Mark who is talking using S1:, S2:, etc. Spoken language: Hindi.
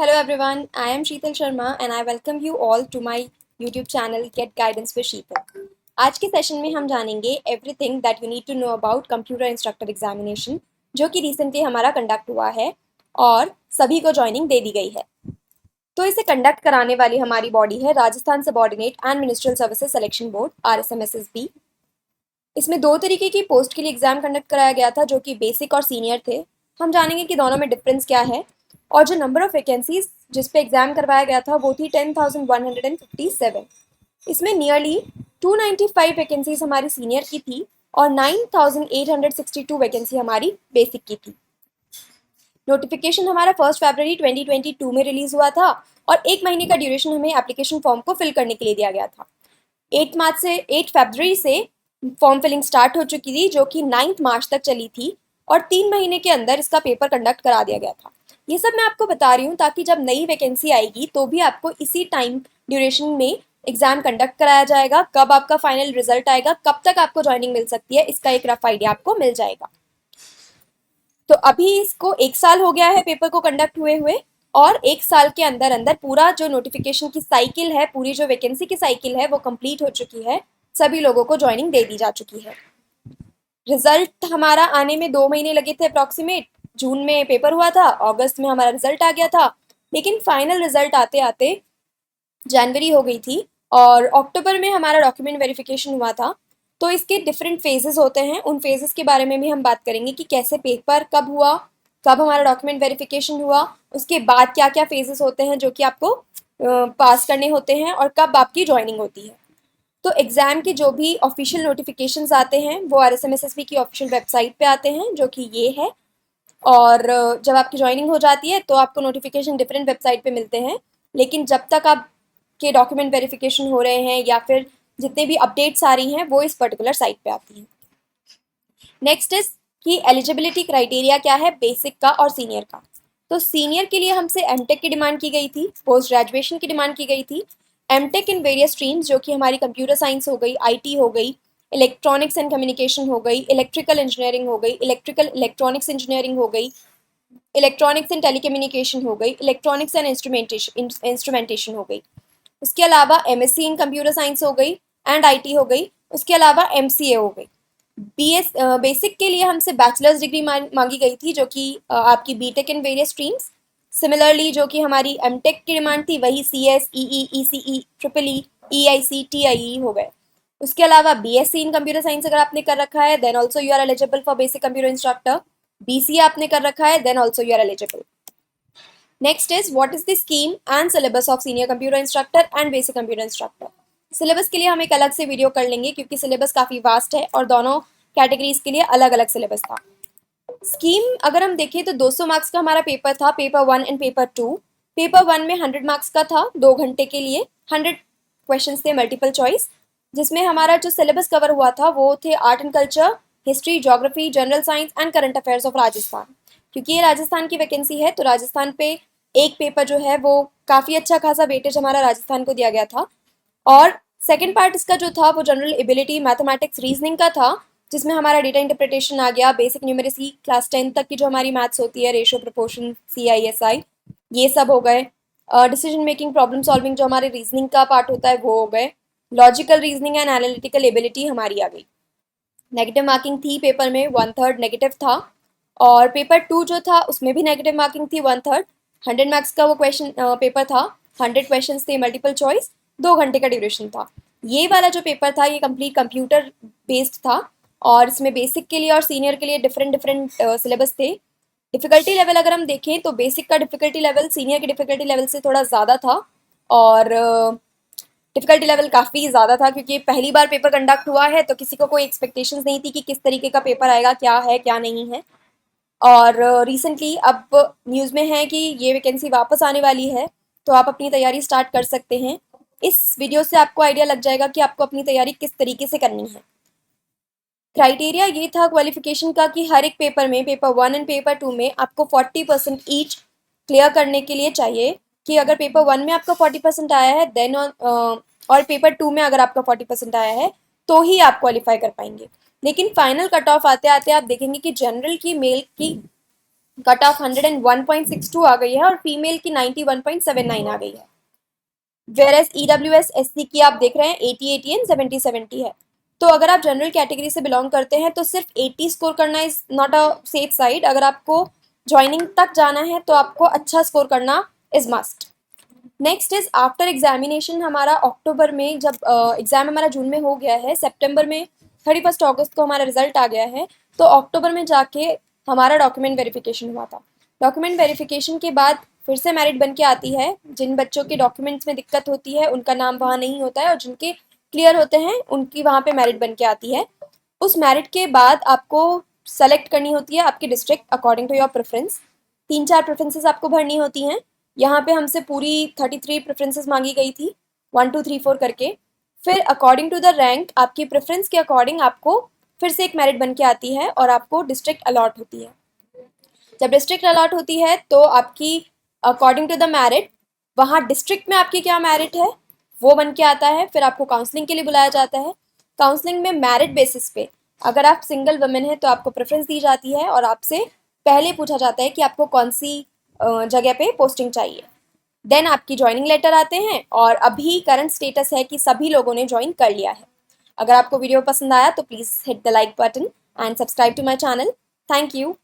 S1: Hello everyone, I am Sheetal Sharma and I welcome you all to my YouTube channel Get Guidance with Sheetal. आज के सेशन में हम जानेंगे everything that you need to know about computer instructor examination जो कि रिसेंटली हमारा कंडक्ट हुआ है और सभी को ज्वाइनिंग दे दी गई है। तो इसे कंडक्ट कराने वाली हमारी बॉडी है Rajasthan subordinate and ministerial services selection board RSMSSB। इसमें दो तरीके की पोस्ट के लिए एग्जाम कंडक्ट कराया गया था जो कि बेसिक और सीनियर थे। हम जानेंगे कि दोनों में डिफरेंस क्या है और जो नंबर ऑफ वैकेंसीज जिस पे एग्जाम करवाया गया था वो थी 10,157। इसमें नियरली 295 वैकेंसीज हमारी सीनियर की थी और 9,862 वैकेंसी हमारी बेसिक की थी। नोटिफिकेशन हमारा 1 फरवरी 2022 में रिलीज हुआ था और एक महीने का ड्यूरेशन हमें एप्लीकेशन फॉर्म को फिल करने के लिए दिया गया था। 8 फरवरी से फॉर्म फिलिंग स्टार्ट हो चुकी थी जो कि 9 मार्च तक चली थी और 3 महीने के अंदर इसका पेपर कंडक्ट करा दिया गया था। ये सब मैं आपको बता रही हूँ ताकि जब नई वैकेंसी आएगी तो भी आपको इसी टाइम ड्यूरेशन में एग्जाम कंडक्ट कराया जाएगा। कब आपका फाइनल रिजल्ट आएगा, कब तक आपको ज्वाइनिंग मिल सकती है, इसका एक रफ आइडिया आपको मिल जाएगा। तो अभी इसको 1 साल हो गया है पेपर को कंडक्ट हुए और 1 साल के अंदर अंदर पूरा जो नोटिफिकेशन की साइकिल है, पूरी जो वैकेंसी की साइकिल है वो कंप्लीट हो चुकी है। सभी लोगों को ज्वाइनिंग दे दी जा चुकी है। रिजल्ट हमारा आने में 2 महीने लगे थे अप्रॉक्सीमेट। जून में पेपर हुआ था, अगस्त में हमारा रिजल्ट आ गया था, लेकिन फाइनल रिजल्ट आते आते जनवरी हो गई थी और अक्टूबर में हमारा डॉक्यूमेंट वेरिफिकेशन हुआ था। तो इसके डिफरेंट फेजेस होते हैं, उन फेजेस के बारे में भी हम बात करेंगे कि कैसे पेपर कब हुआ, कब हमारा डॉक्यूमेंट वेरिफिकेशन हुआ, उसके बाद क्या क्या फेजेस होते हैं जो कि आपको पास करने होते हैं और कब आपकी ज्वाइनिंग होती है। तो एग्ज़ाम के जो भी ऑफिशियल नोटिफिकेशंस आते हैं वो RSMSSB की ऑफिशियल वेबसाइट पे आते हैं जो कि ये है। और जब आपकी ज्वाइनिंग हो जाती है तो आपको नोटिफिकेशन डिफरेंट वेबसाइट पे मिलते हैं, लेकिन जब तक आपके डॉक्यूमेंट वेरिफिकेशन हो रहे हैं या फिर जितने भी अपडेट्स आ रही हैं वो इस पर्टिकुलर साइट पे आती हैं। नेक्स्ट इज कि एलिजिबिलिटी क्राइटेरिया क्या है बेसिक का और सीनियर का। तो सीनियर के लिए हमसे एमटेक की डिमांड की गई थी, पोस्ट ग्रेजुएशन की डिमांड की गई थी। एमटेक इन वेरियस स्ट्रीम्स जो कि हमारी कंप्यूटर साइंस हो गई, IT हो गई, इलेक्ट्रॉनिक्स एंड कम्युनिकेशन हो गई, इलेक्ट्रिकल इंजीनियरिंग हो गई, इलेक्ट्रिकल इलेक्ट्रॉनिक्स इंजीनियरिंग हो गई, इलेक्ट्रॉनिक्स एंड टेलीकम्युनिकेशन हो गई, इलेक्ट्रॉनिक्स एंड इंस्ट्रूमेंटेशन हो गई। उसके अलावा MSc इन कंप्यूटर साइंस हो गई एंड IT हो गई। उसके अलावा MCA हो गई। बेसिक के लिए हमसे बैचलर्स डिग्री मांगी गई थी जो कि आपकी BTech in various streams. Similarly जो कि हमारी एमटेक की डिमांड थी वही CS, EE, ECE, EEE, EIC, TIE हो गए। उसके अलावा BSc इन कंप्यूटर साइंस अगर आपने कर रखा है then also you are eligible for basic computer instructor. BCA आपने कर रखा है then also you are eligible. Next is what is the scheme and syllabus of senior computer instructor and basic computer instructor. Syllabus के लिए हम एक अलग से वीडियो कर लेंगे क्योंकि सिलेबस काफ़ी वास्ट है और दोनों कैटेगरीज के लिए अलग अलग सिलेबस था। स्कीम अगर हम देखें तो 200 मार्क्स का हमारा पेपर था, पेपर 1 एंड पेपर 2। पेपर 1 में 100 मार्क्स का था, 2 घंटे के लिए 100 क्वेश्चन थे मल्टीपल चॉइस, जिसमें हमारा जो सिलेबस कवर हुआ था वो थे art and culture, history, geography, general science and current affairs of Rajasthan. क्योंकि ये राजस्थान की वैकेंसी है तो राजस्थान पे एक पेपर जो है वो काफ़ी अच्छा खासा वेटेज हमारा राजस्थान को दिया गया था। और सेकेंड पार्ट इसका जो था वो जनरल एबिलिटी, मैथमेटिक्स, रीजनिंग का था, जिसमें हमारा डेटा इंटरप्रिटेशन आ गया, बेसिक न्यूमेरेसी, क्लास 10 तक की जो हमारी मैथ्स होती है, रेशियो, प्रोपोर्शन, CISI, ये सब हो गए। डिसीजन मेकिंग, प्रॉब्लम सॉल्विंग जो हमारे रीजनिंग का पार्ट होता है वो हो गए। Logical reasoning and analytical ability हमारी आ गई। नेगेटिव मार्किंग थी पेपर में, 1/3 नेगेटिव था। और पेपर 2 जो था उसमें भी नेगेटिव मार्किंग थी, 1/3। 100 मार्क्स का वो क्वेश्चन पेपर था, 100 क्वेश्चन थे मल्टीपल चॉइस, 2 घंटे का ड्यूरेशन था। ये वाला जो पेपर था ये कंप्लीट कंप्यूटर बेस्ड था और इसमें बेसिक के लिए और सीनियर के लिए डिफरेंट डिफरेंट सिलेबस थे। डिफ़िकल्टी लेवल अगर हम देखें तो बेसिक का डिफ़िकल्टी लेवल सीनियर के डिफ़िकल्टी लेवल से थोड़ा ज़्यादा था और डिफ़िकल्टी लेवल काफ़ी ज़्यादा था क्योंकि पहली बार पेपर कंडक्ट हुआ है तो किसी को कोई एक्सपेक्टेशंस नहीं थी कि किस तरीके का पेपर आएगा, क्या है क्या नहीं है। और रिसेंटली अब न्यूज़ में है कि ये वैकेंसी वापस आने वाली है तो आप अपनी तैयारी स्टार्ट कर सकते हैं। इस वीडियो से आपको आइडिया लग जाएगा कि आपको अपनी तैयारी किस तरीके से करनी है। क्राइटेरिया ये था क्वालिफिकेशन का कि हर एक पेपर में, पेपर 1 एंड पेपर 2 में आपको 40% ईच क्लियर करने के लिए चाहिए कि अगर पेपर 1 में आपका 40% आया है देन और पेपर 2 में अगर आपका 40% आया है तो ही आप क्वालिफाई कर पाएंगे। लेकिन फाइनल कट ऑफ आते आते आप देखेंगे कि जनरल की मेल की कट ऑफ 101.62 आ गई है और फीमेल की 91.79 आ गई है। वेयर एज EWS SC की आप देख रहे हैं 80 80 एंड 70 70 है। तो अगर आप जनरल कैटेगरी से बिलोंग करते हैं तो सिर्फ 80 स्कोर करना is not a safe side. अगर आपको ज्वाइनिंग तक जाना है तो आपको अच्छा स्कोर करना is must. Next is after examination. हमारा अक्टूबर में जब एग्ज़ाम हमारा जून में हो गया है, सितंबर में 31 अगस्त को हमारा रिजल्ट आ गया है, तो अक्टूबर में जाके हमारा डॉक्यूमेंट वेरिफिकेशन हुआ था। डॉक्यूमेंट वेरिफिकेशन के बाद फिर से मेरिट बन के आती है। जिन बच्चों के डॉक्यूमेंट्स में दिक्कत होती है उनका नाम वहाँ नहीं होता है और जिनके क्लियर होते हैं उनकी वहाँ पे मेरिट बन के आती है। उस मेरिट के बाद आपको सेलेक्ट करनी होती है आपकी district according to your preference. 3-4 preferences आपको भरनी होती हैं। यहाँ पे हमसे पूरी 33 प्रेफरेंसेस मांगी गई थी, 1 2 3 4 करके। फिर अकॉर्डिंग टू द रैंक आपकी प्रेफरेंस के अकॉर्डिंग आपको फिर से एक मेरिट बन के आती है और आपको डिस्ट्रिक्ट अलॉट होती है। जब डिस्ट्रिक्ट अलॉट होती है तो आपकी अकॉर्डिंग टू द मेरिट वहाँ डिस्ट्रिक्ट में आपकी क्या मेरिट है वो बन के आता है। फिर आपको काउंसलिंग के लिए बुलाया जाता है। काउंसलिंग में मेरिट बेसिस पे अगर आप सिंगल वुमेन है तो आपको प्रेफरेंस दी जाती है और आपसे पहले पूछा जाता है कि आपको कौन सी जगह पे पोस्टिंग चाहिए। देन आपकी ज्वाइनिंग लेटर आते हैं और अभी करंट स्टेटस है कि सभी लोगों ने ज्वाइन कर लिया है। अगर आपको वीडियो पसंद आया तो please hit the like button and subscribe to my channel. Thank you.